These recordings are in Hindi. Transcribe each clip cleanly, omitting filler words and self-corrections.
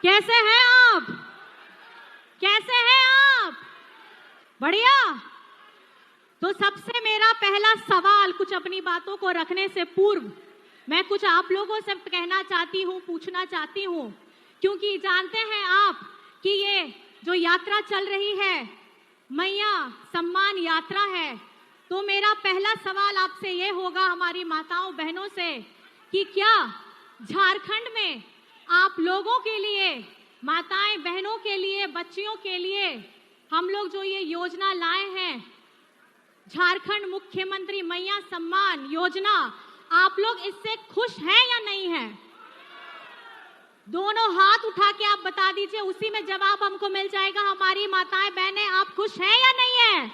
कैसे हैं आप? कैसे हैं आप? बढ़िया। तो सबसे मेरा पहला सवाल, कुछ अपनी बातों को रखने से पूर्व मैं कुछ आप लोगों से कहना चाहती हूँ, पूछना चाहती हूँ, क्योंकि जानते हैं आप कि ये जो यात्रा चल रही है मैया सम्मान यात्रा है। तो मेरा पहला सवाल आपसे ये होगा, हमारी माताओं बहनों से, कि क्या झारखंड में आप लोगों के लिए, माताएं बहनों के लिए, बच्चियों के लिए हम लोग जो ये योजना लाए हैं, झारखंड मुख्यमंत्री मैया सम्मान योजना, आप लोग इससे खुश हैं या नहीं हैं? दोनों हाथ उठा के आप बता दीजिए, उसी में जवाब हमको मिल जाएगा। हमारी माताएं बहनें, आप खुश हैं या नहीं हैं?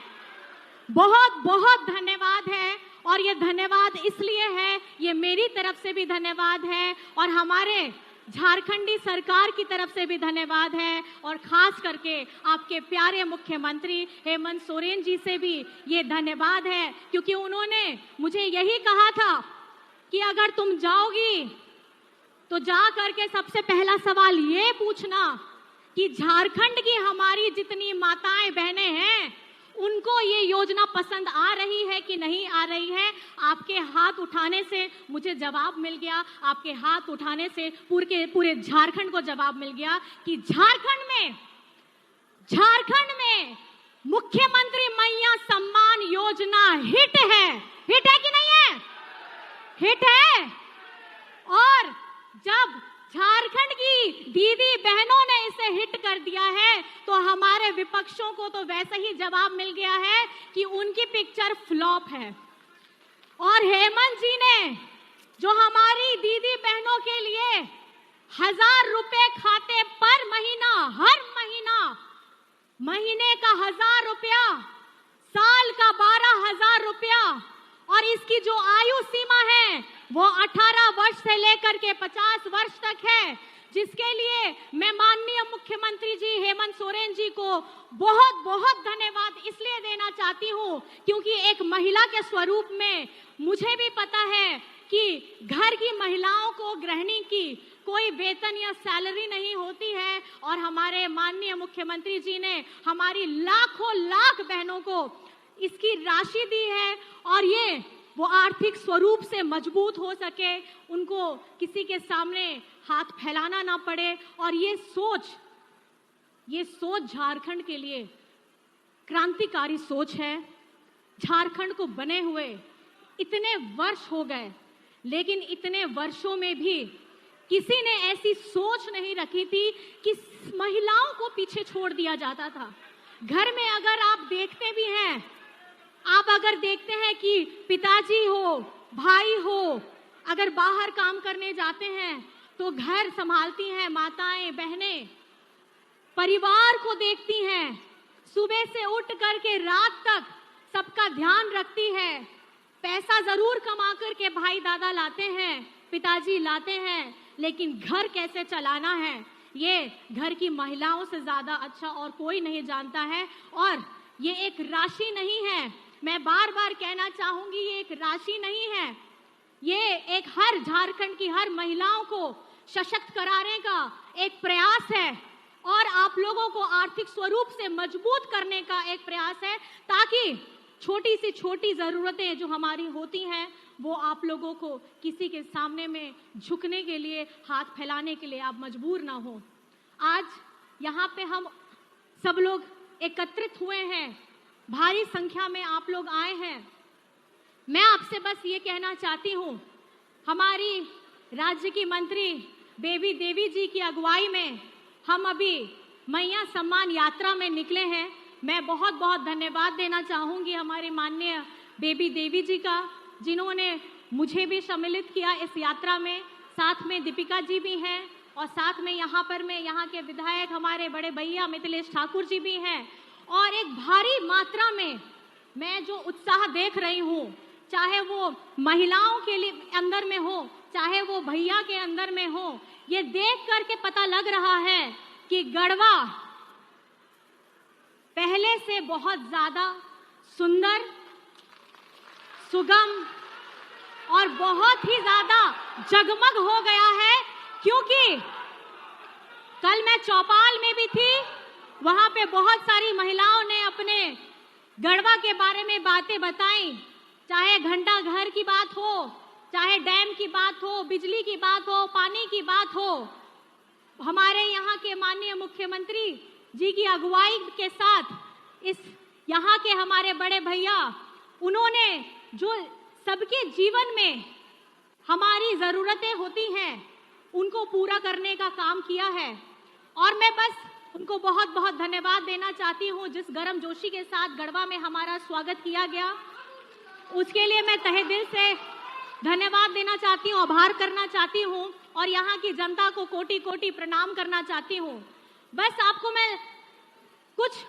बहुत बहुत धन्यवाद है। और ये धन्यवाद इसलिए है, ये मेरी तरफ से भी धन्यवाद है और हमारे झारखंडी सरकार की तरफ से भी धन्यवाद है, और खास करके आपके प्यारे मुख्यमंत्री हेमंत सोरेन जी से भी ये धन्यवाद है, क्योंकि उन्होंने मुझे यही कहा था कि अगर तुम जाओगी तो जा करके सबसे पहला सवाल ये पूछना कि झारखंड की हमारी जितनी माताएं बहनें हैं उनको ये योजना पसंद आ रही है कि नहीं आ रही है। आपके हाथ उठाने से मुझे जवाब मिल गया, आपके हाथ उठाने से पूरे झारखंड को जवाब मिल गया कि झारखंड में मुख्यमंत्री मैया सम्मान योजना हिट है। हिट है कि नहीं है? हिट है। और जब झारखंड की दीदी बहनों ने इसे हिट कर दिया है तो हमारे विपक्षों को तो वैसे ही जवाब मिल गया है कि उनकी पिक्चर फ्लॉप है। और हेमंत जी ने जो हमारी दीदी बहनों के लिए 1000 रुपए खाते पर महीना, हर महीने का 1000 रुपया, साल का 12,000 रुपया, और इसकी जो आयु सीमा है वो 18 वर्ष से लेकर के 50 वर्ष तक है, जिसके लिए मैं माननीय मुख्यमंत्री जी हेमंत सोरेन जी को बहुत बहुत धन्यवाद इसलिए देना चाहती हूँ, क्योंकि एक महिला के स्वरूप में मुझे भी पता है कि घर की महिलाओं को, गृहिणी की कोई वेतन या सैलरी नहीं होती है, और हमारे माननीय मुख्यमंत्री जी ने हमारी लाखों लाख बहनों को इसकी राशि दी है, और ये वो आर्थिक स्वरूप से मजबूत हो सके, उनको किसी के सामने हाथ फैलाना ना पड़े। और ये सोच झारखंड के लिए क्रांतिकारी सोच है। झारखंड को बने हुए इतने वर्ष हो गए, लेकिन इतने वर्षों में भी किसी ने ऐसी सोच नहीं रखी थी कि महिलाओं को पीछे छोड़ दिया जाता था। घर में अगर आप देखते भी हैं, आप अगर देखते हैं कि पिताजी हो, भाई हो, अगर बाहर काम करने जाते हैं तो घर संभालती हैं माताएं बहनें, परिवार को देखती हैं, सुबह से उठ करके रात तक सबका ध्यान रखती है। पैसा जरूर कमा करके भाई दादा लाते हैं, पिताजी लाते हैं, लेकिन घर कैसे चलाना है ये घर की महिलाओं से ज्यादा अच्छा और कोई नहीं जानता है। और ये एक राशि नहीं है, मैं बार बार कहना चाहूंगी, ये एक राशि नहीं है, ये एक हर झारखंड की हर महिलाओं को सशक्त कराने का एक प्रयास है, और आप लोगों को आर्थिक स्वरूप से मजबूत करने का एक प्रयास है, ताकि छोटी से छोटी जरूरतें जो हमारी होती हैं वो आप लोगों को किसी के सामने में झुकने के लिए, हाथ फैलाने के लिए आप मजबूर ना हो। आज यहाँ पे हम सब लोग एकत्रित हुए हैं, भारी संख्या में आप लोग आए हैं। मैं आपसे बस ये कहना चाहती हूँ, हमारी राज्य की मंत्री बेबी देवी जी की अगुवाई में हम अभी मैया सम्मान यात्रा में निकले हैं। मैं बहुत बहुत धन्यवाद देना चाहूँगी हमारे माननीय बेबी देवी जी का, जिन्होंने मुझे भी सम्मिलित किया इस यात्रा में। साथ में दीपिका जी भी हैं, और साथ में यहाँ के विधायक हमारे बड़े भैया मिथिलेश ठाकुर जी भी हैं। और एक भारी मात्रा में मैं जो उत्साह देख रही हूँ, चाहे वो महिलाओं के लिए अंदर में हो, चाहे वो भैया के अंदर में हो, ये देख करके पता लग रहा है कि गढ़वा पहले से बहुत ज्यादा सुंदर, सुगम और बहुत ही ज्यादा जगमग हो गया है, कल मैं चौपाल में भी थी, वहां पे बहुत सारी महिलाओं ने अपने गढ़वा के बारे में बातें बताई, चाहे घंटा घर की बात हो, चाहे डैम की बात हो, बिजली की बात हो, पानी की बात हो। हमारे यहाँ के माननीय मुख्यमंत्री जी की अगुवाई के साथ इस यहाँ के हमारे बड़े भैया, उन्होंने जो सबके जीवन में हमारी जरूरतें होती हैं उनको पूरा करने का काम किया है। और मैं बस उनको बहुत बहुत धन्यवाद देना चाहती हूँ। जिस गर्मजोशी के साथ गढ़वा में हमारा स्वागत किया गया, उसके लिए मैं तहे दिल से धन्यवाद देना चाहती हूँ, आभार करना चाहती हूँ और यहाँ की जनता को कोटि कोटि प्रणाम करना चाहती हूँ। बस आपको मैं कुछ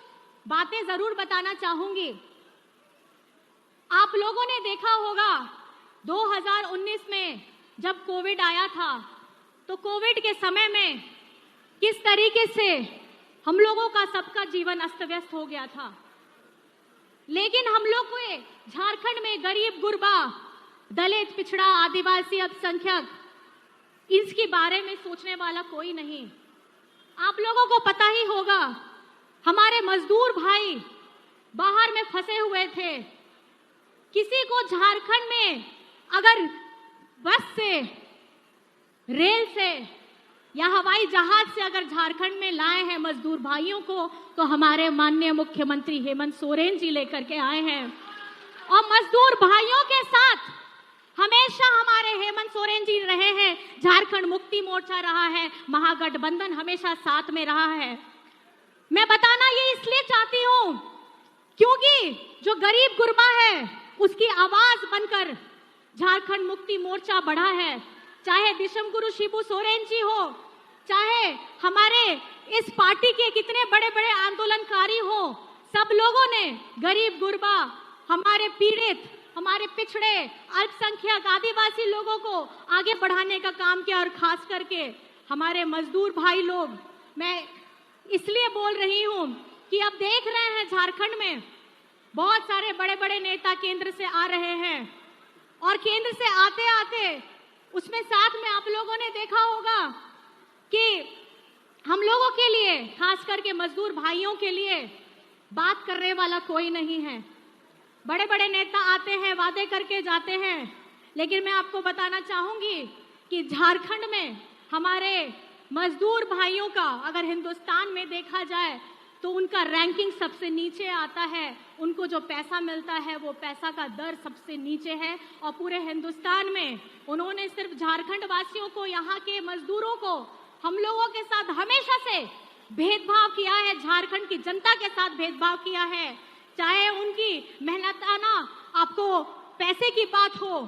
बातें जरूर बताना चाहूंगी। आप लोगों ने देखा होगा 2019 में जब कोविड आया था, तो कोविड के समय में किस तरीके से हम लोगों का सबका जीवन अस्त व्यस्त हो गया था। लेकिन हम लोग को झारखंड में गरीब गुरबा, दलित, पिछड़ा, आदिवासी, अल्पसंख्यक, इसके बारे में सोचने वाला कोई नहीं। आप लोगों को पता ही होगा, हमारे मजदूर भाई बाहर में फंसे हुए थे। किसी को झारखंड में अगर बस से, रेल से या हवाई जहाज से अगर झारखंड में लाए हैं मजदूर भाइयों को, तो हमारे माननीय मुख्यमंत्री हेमंत सोरेन जी लेकर के आए हैं। और मजदूर भाइयों के साथ हमेशा हमारे हेमंत सोरेन जी रहे हैं। झारखंड मुक्ति मोर्चा रहा है, महागठबंधन हमेशा साथ में रहा है। मैं बताना ये इसलिए चाहती हूँ क्योंकि जो गरीब गुरबा है उसकी आवाज बनकर झारखंड मुक्ति मोर्चा बढ़ा है। चाहे दिशम गुरु शिबू सोरेन जी हो, चाहे हमारे इस पार्टी के कितने बड़े बड़े आंदोलनकारी हो, सब लोगों ने गरीब गुरबा, हमारे पीड़ित, हमारे पिछड़े, अल्पसंख्यक, आदिवासी लोगों को आगे बढ़ाने का काम किया। और खास करके हमारे मजदूर भाई लोग, मैं इसलिए बोल रही हूं कि अब देख रहे हैं झारखंड में बहुत सारे बड़े बड़े नेता केंद्र से आ रहे हैं और केंद्र से आते आते उसमें साथ में आप लोगों ने देखा होगा कि हम लोगों के लिए, खास करके मजदूर भाइयों के लिए बात करने वाला कोई नहीं है। बड़े बड़े नेता आते हैं, वादे करके जाते हैं, लेकिन मैं आपको बताना चाहूंगी कि झारखंड में हमारे मजदूर भाइयों का अगर हिंदुस्तान में देखा जाए तो उनका रैंकिंग सबसे नीचे आता है। उनको जो पैसा मिलता है वो पैसा का दर सबसे नीचे है। और पूरे हिंदुस्तान में उन्होंने सिर्फ झारखंड वासियों को, यहाँ के मजदूरों को, हम लोगों के साथ हमेशा से भेदभाव किया है। झारखंड की जनता के साथ भेदभाव किया है। चाहे उनकी मेहनताना आपको पैसे की बात हो,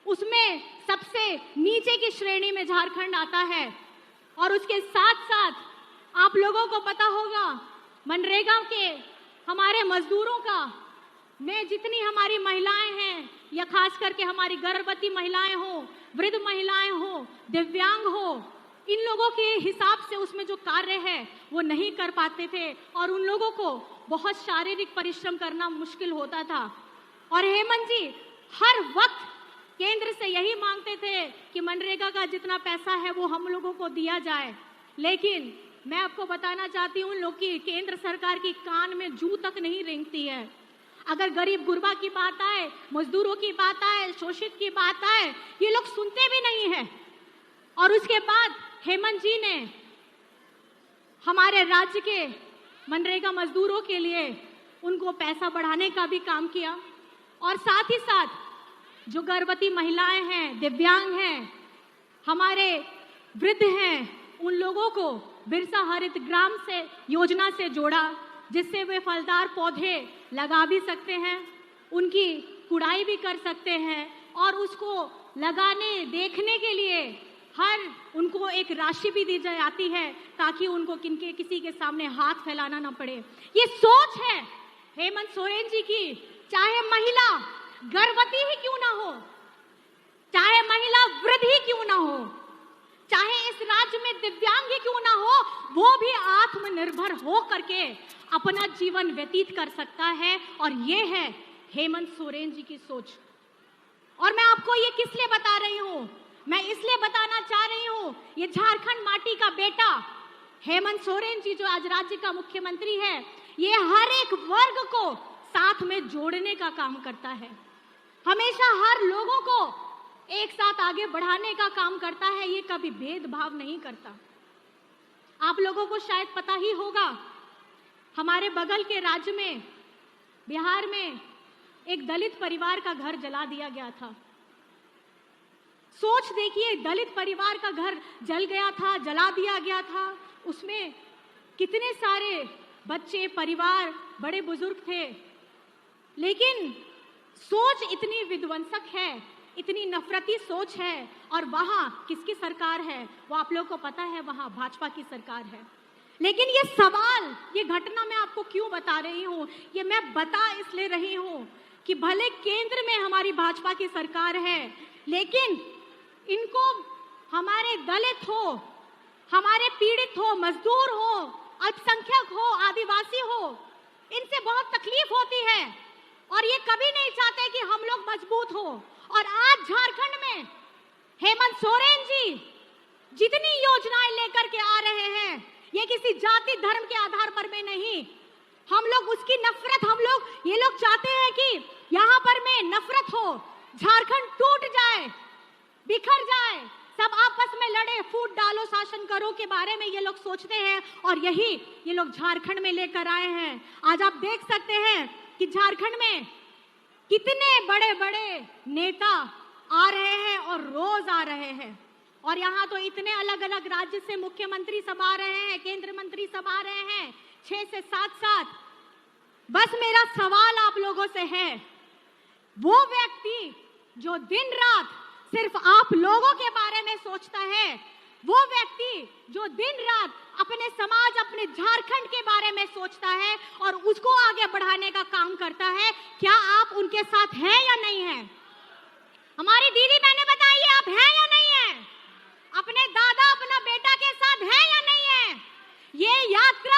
उसमें सबसे नीचे की श्रेणी में झारखंड आता है। और उसके साथ साथ आप लोगों को पता होगा मनरेगा के हमारे मजदूरों का में जितनी हमारी महिलाएं हैं, या खास करके हमारी गर्भवती महिलाएं हो, वृद्ध महिलाएं हो, दिव्यांग हो, इन लोगों के हिसाब से उसमें जो कार्य है वो नहीं कर पाते थे और उन लोगों को बहुत शारीरिक परिश्रम करना मुश्किल होता था। और हेमंत जी हर वक्त केंद्र से यही मांगते थे कि मनरेगा का जितना पैसा है वो हम लोगों को दिया जाए। लेकिन मैं आपको बताना चाहती हूँ, लोग की केंद्र सरकार की कान में जू तक नहीं रेंगती है। अगर गरीब गुरबा की बात आए, मजदूरों की बात आए, शोषित की बात आए, ये लोग सुनते भी नहीं है। और उसके बाद हेमंत जी ने हमारे राज्य के मनरेगा मजदूरों के लिए उनको पैसा बढ़ाने का भी काम किया। और साथ ही साथ जो गर्भवती महिलाएं हैं, दिव्यांग हैं, हमारे वृद्ध हैं, उन लोगों को बिरसा हरित ग्राम से योजना से जोड़ा, जिससे वे फलदार पौधे लगा भी सकते हैं, उनकी कुड़ाई भी कर सकते हैं और उसको लगाने देखने के लिए हर उनको एक राशि भी दी जाती है ताकि उनको किसी के सामने हाथ फैलाना ना पड़े। ये सोच है हेमंत सोरेन जी की। चाहे महिला गर्भवती ही क्यों ना हो, चाहे महिला वृद्ध ही क्यों ना हो, चाहे इस राज्य में दिव्यांग ही क्यों ना हो, वो भी आत्मनिर्भर हो करके अपना जीवन व्यतीत कर सकता है। और ये है हेमंत सोरेन जी की सोच। और मैं आपको ये किस लिए बता रही हूँ? मैं इसलिए बताना चाह रही हूँ, ये झारखंड माटी का बेटा हेमंत सोरेन जी जो आज राज्य का मुख्यमंत्री है, ये हर एक वर्ग को साथ में जोड़ने का काम करता है, हमेशा हर लोगों को एक साथ आगे बढ़ाने का काम करता है, ये कभी भेदभाव नहीं करता। आप लोगों को शायद पता ही होगा, हमारे बगल के राज्य में, बिहार में एक दलित परिवार का घर जला दिया गया था। सोच देखिए, दलित परिवार का घर जल गया था, जला दिया गया था, उसमें कितने सारे बच्चे, परिवार, बड़े बुजुर्ग थे, लेकिन सोच इतनी विध्वंसक है, इतनी नफरती सोच है, और वहां किसकी सरकार है वो आप लोगों को पता है, वहां भाजपा की सरकार है। लेकिन ये सवाल, ये घटना मैं आपको क्यों बता रही हूं, ये मैं बता इसलिए रही हूं कि भले केंद्र में हमारी भाजपा की सरकार है, लेकिन इनको हमारे दलित हो, हमारे पीड़ित हो, मजदूर हो, अल्पसंख्यक हो, आदिवासी हो, इनसे बहुत तकलीफ होती है, और ये कभी नहीं चाहते कि हम लोग मजबूत हो। और आज झारखंड में हेमंत सोरेन जी जितनी योजनाएं लेकर के आ रहे हैं, ये किसी जाति धर्म के आधार पर में नहीं, हम लोग उसकी नफरत, हम लोग, ये लोग चाहते हैं कि यहाँ पर में नफरत हो, झारखंड टूट जाए, बिखर जाए, सब आपस में लड़े, फूट डालो, शासन करो के बारे में ये लोग सोचते हैं, और यही ये लोग झारखंड में लेकर आए हैं। आज आप देख सकते हैं कि झारखंड में कितने बड़े बड़े नेता आ रहे हैं और रोज आ रहे हैं, और यहाँ तो इतने अलग अलग राज्य से मुख्यमंत्री सब आ रहे हैं, केंद्र मंत्री सब आ रहे हैं, 6 से 7 साथ। बस मेरा सवाल आप लोगों से है, वो व्यक्ति जो दिन रात सिर्फ आप लोगों के बारे में सोचता है, वो व्यक्ति जो दिन रात अपने समाज, अपने झारखंड के बारे में सोचता है और उसको आगे बढ़ाने का काम करता है, क्या आप उनके साथ हैं या नहीं है? हमारी दीदी बहने बताइए, आप हैं या नहीं है? अपने दादा, अपना बेटा के साथ है या नहीं है? ये यात्रा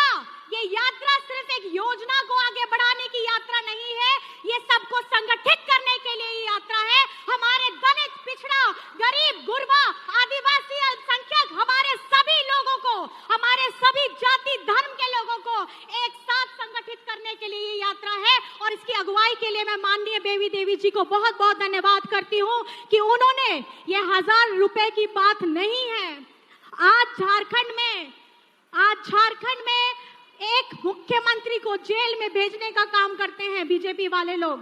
सिर्फ एक योजना को आगे बढ़ाने की यात्रा नहीं है, ये सबको संगठित करने के लिए ये यात्रा है। हमारे दलित, पिछड़ा, गरीब, गुरबा, आदिवासी, अल्पसंख्यक, हमारे सभी लोगों को, हमारे सभी जाति धर्म के लोगों को एक साथ संगठित करने के लिए ये यात्रा है, और इसकी अगुवाई के लिए मैं माननीय बेबी देवी जी को बहुत बहुत धन्यवाद करती हूँ कि उन्होंने, ये 1000 रुपए की बात नहीं है, आज झारखंड में एक मुख्यमंत्री को जेल में भेजने का काम करते हैं बीजेपी वाले लोग।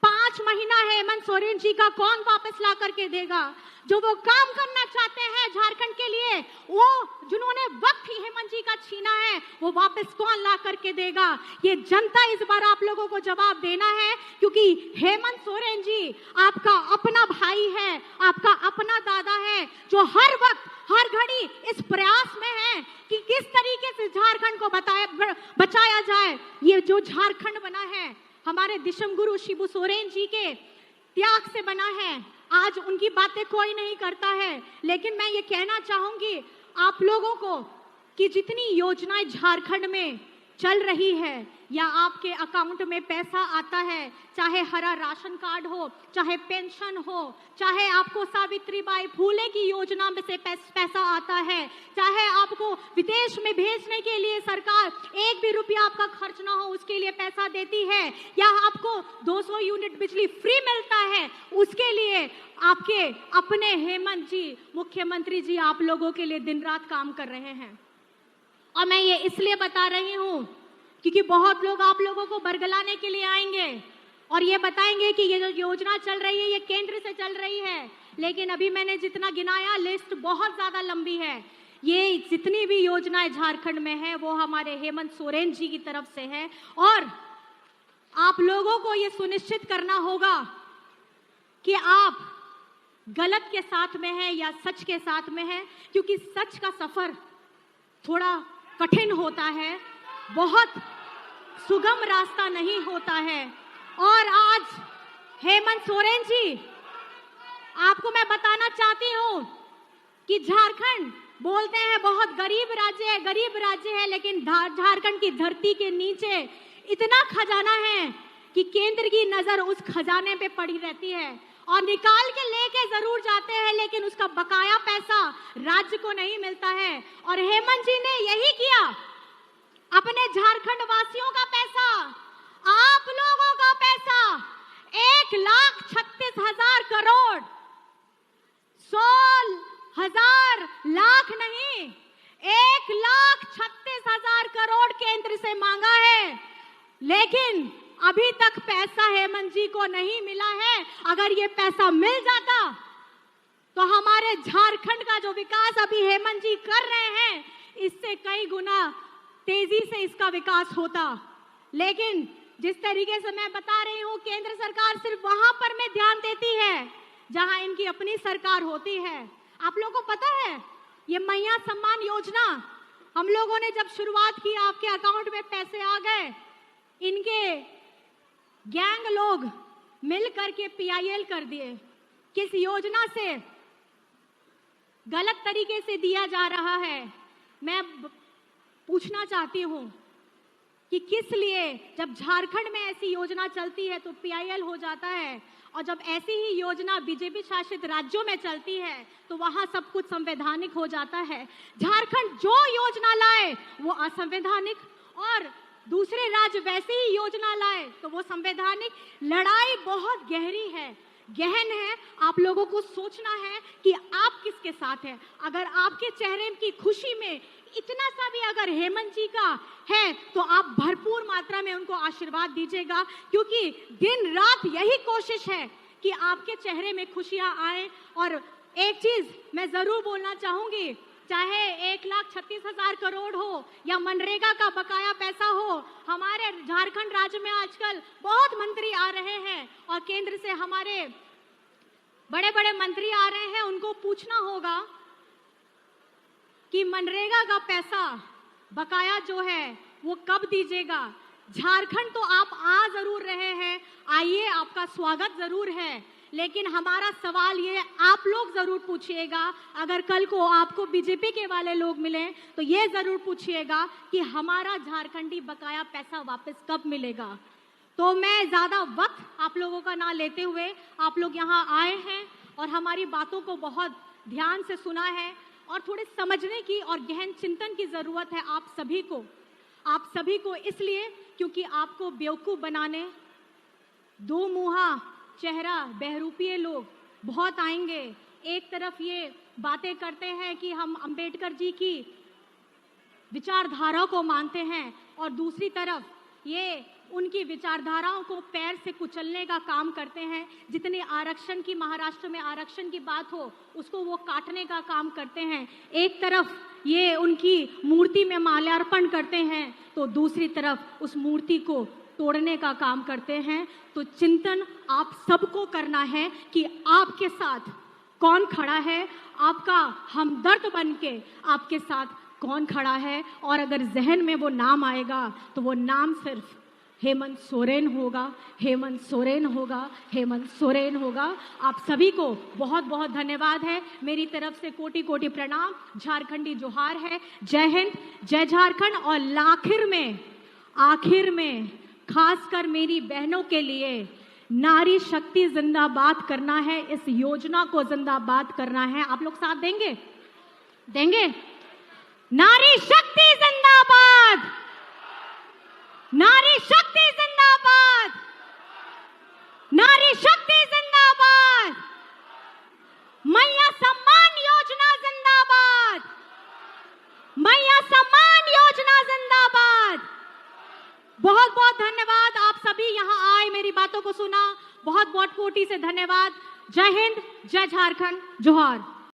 5 महीना हेमंत सोरेन जी का कौन वापस ला करके देगा? जो वो काम करना चाहते हैं झारखंड के लिए, वो जिन्होंने वक्त ही हेमंत जी का छीना है, वो वापस कौन ला करके देगा? ये जनता इस बार आप लोगों को जवाब देना है, क्योंकि हेमंत सोरेन जी आपका अपना भाई है, आपका अपना दादा है, जो हर वक्त, हर घड़ी इस प्रयास में है कि किस तरीके से झारखंड को बचाया जाए। ये जो झारखंड बना है, हमारे दिशम गुरु शिबू सोरेन जी के त्याग से बना है। आज उनकी बातें कोई नहीं करता है, लेकिन मैं ये कहना चाहूंगी आप लोगों को कि जितनी योजनाएं झारखंड में चल रही है, या आपके अकाउंट में पैसा आता है, चाहे हरा राशन कार्ड हो, चाहे पेंशन हो, चाहे आपको सावित्रीबाई फूले की योजना में से पैसा आता है, चाहे आपको विदेश में भेजने के लिए सरकार 1 भी रुपया आपका खर्च ना हो उसके लिए पैसा देती है, या आपको 200 यूनिट बिजली फ्री मिलता है, उसके लिए आपके अपने हेमंत जी, मुख्यमंत्री जी आप लोगों के लिए दिन रात काम कर रहे हैं। और मैं ये इसलिए बता रही हूँ क्योंकि बहुत लोग आप लोगों को बरगलाने के लिए आएंगे और ये बताएंगे कि ये जो योजना चल रही है ये केंद्र से चल रही है, लेकिन अभी मैंने जितना गिनाया लिस्ट बहुत ज्यादा लंबी है। ये जितनी भी योजनाएं झारखंड में है वो हमारे हेमंत सोरेन जी की तरफ से है, और आप लोगों को ये सुनिश्चित करना होगा कि आप गलत के साथ में है या सच के साथ में है, क्योंकि सच का सफर थोड़ा कठिन होता है, बहुत सुगम रास्ता नहीं होता है। और आज हेमंत सोरेन जी, आपको मैं बताना चाहती हूँ कि झारखंड बोलते हैं बहुत गरीब राज्य है, लेकिन झारखंड की धरती के नीचे इतना खजाना है कि केंद्र की नजर उस खजाने पे पड़ी रहती है और निकाल के लेके जरूर जाते हैं, लेकिन उसका बकाया पैसा राज्य को नहीं मिलता है। और हेमंत जी ने यही किया। अपने झारखंड वासियों का पैसा, आप लोगों का पैसा 1,36,000 करोड़, 100,000 लाख नहीं, 1,36,000 करोड़ केंद्र से मांगा है, लेकिन अभी तक पैसा हेमंत जी को नहीं मिला है। अगर ये पैसा मिल जाता तो हमारे झारखंड का जो विकास अभी हेमंत जी कर रहे हैं, इससे कई गुना तेजी से इसका विकास होता। लेकिन जिस तरीके से मैं बता रही हूं, केंद्र सरकार सिर्फ वहां पर में ध्यान देती है जहां इनकी अपनी सरकार होती है। आप लोगों को पता है, ये मैया सम्मान योजना हम लोगों ने जब शुरुआत की, आपके अकाउंट में पैसे आ गए, इनके गैंग लोग मिल करके PIL कर दिए। किस योजना से गलत तरीके से दिया जा रहा है, मैं पूछना चाहती हूं कि किस लिए जब झारखंड में ऐसी योजना चलती है तो PIL हो जाता है, और जब ऐसी ही योजना बीजेपी शासित राज्यों में चलती है तो वहां सब कुछ संवैधानिक हो जाता है। झारखंड जो योजना लाए वो असंवैधानिक, और दूसरे राज्य वैसे ही योजना लाए तो वो संवैधानिक। लड़ाई बहुत गहरी है, गहन है। आप लोगों को सोचना है कि आप किसके साथ हैं। अगर आपके चेहरे की खुशी में इतना सा भी अगर हेमंत जी का है तो आप भरपूर मात्रा में उनको आशीर्वाद दीजिएगा, क्योंकि दिन रात यही कोशिश है कि आपके चेहरे में खुशियां आए। और एक चीज मैं जरूर बोलना चाहूंगी, चाहे 1,36,000 करोड़ हो या मनरेगा का बकाया पैसा हो, हमारे झारखंड राज्य में आजकल बहुत मंत्री आ रहे हैं और केंद्र से हमारे बड़े बड़े मंत्री आ रहे हैं। उनको पूछना होगा कि मनरेगा का पैसा बकाया जो है वो कब दीजिएगा। झारखंड तो आप आ जरूर रहे हैं, आइए, आपका स्वागत जरूर है, लेकिन हमारा सवाल ये आप लोग जरूर पूछिएगा, अगर कल को आपको बीजेपी के वाले लोग मिले तो ये जरूर पूछिएगा कि हमारा झारखंडी बकाया पैसा वापस कब मिलेगा। तो मैं ज्यादा वक्त आप लोगों का ना लेते हुए, आप लोग यहाँ आए हैं और हमारी बातों को बहुत ध्यान से सुना है, और थोड़े समझने की और गहन चिंतन की जरूरत है आप सभी को इसलिए क्योंकि आपको बेवकूफ बनाने दो मुहा चेहरा बहरूपीय लोग बहुत आएंगे। एक तरफ ये बातें करते हैं कि हम अंबेडकर जी की विचारधारा को मानते हैं, और दूसरी तरफ ये उनकी विचारधाराओं को पैर से कुचलने का काम करते हैं। जितने आरक्षण की, महाराष्ट्र में आरक्षण की बात हो, उसको वो काटने का काम करते हैं। एक तरफ ये उनकी मूर्ति में माल्यार्पण करते हैं तो दूसरी तरफ उस मूर्ति को तोड़ने का काम करते हैं। तो चिंतन आप सबको करना है कि आपके साथ कौन खड़ा है, आपका हमदर्द बन के आपके साथ कौन खड़ा है। और अगर जहन में वो नाम आएगा तो वो नाम सिर्फ हेमंत सोरेन होगा, हेमंत सोरेन होगा, हेमंत सोरेन होगा। आप सभी को बहुत बहुत धन्यवाद है। मेरी तरफ से कोटि कोटि प्रणाम, झारखंडी जोहार है। जय हिंद, जय झारखंड। और आखिर में खासकर मेरी बहनों के लिए नारी शक्ति जिंदाबाद करना है, इस योजना को जिंदाबाद करना है। आप लोग साथ देंगे? नारी शक्ति जिंदाबाद, नारी शक्ति जिंदाबाद, नारी शक्ति जिंदाबाद, मैया सम्मान योजना जिंदाबाद, मैया सम्मान योजना जिंदाबाद। बहुत बहुत धन्यवाद, आप सभी यहाँ आए, मेरी बातों को सुना, बहुत बहुत कोटि से धन्यवाद। जय हिंद, जय झारखंड, जोहार।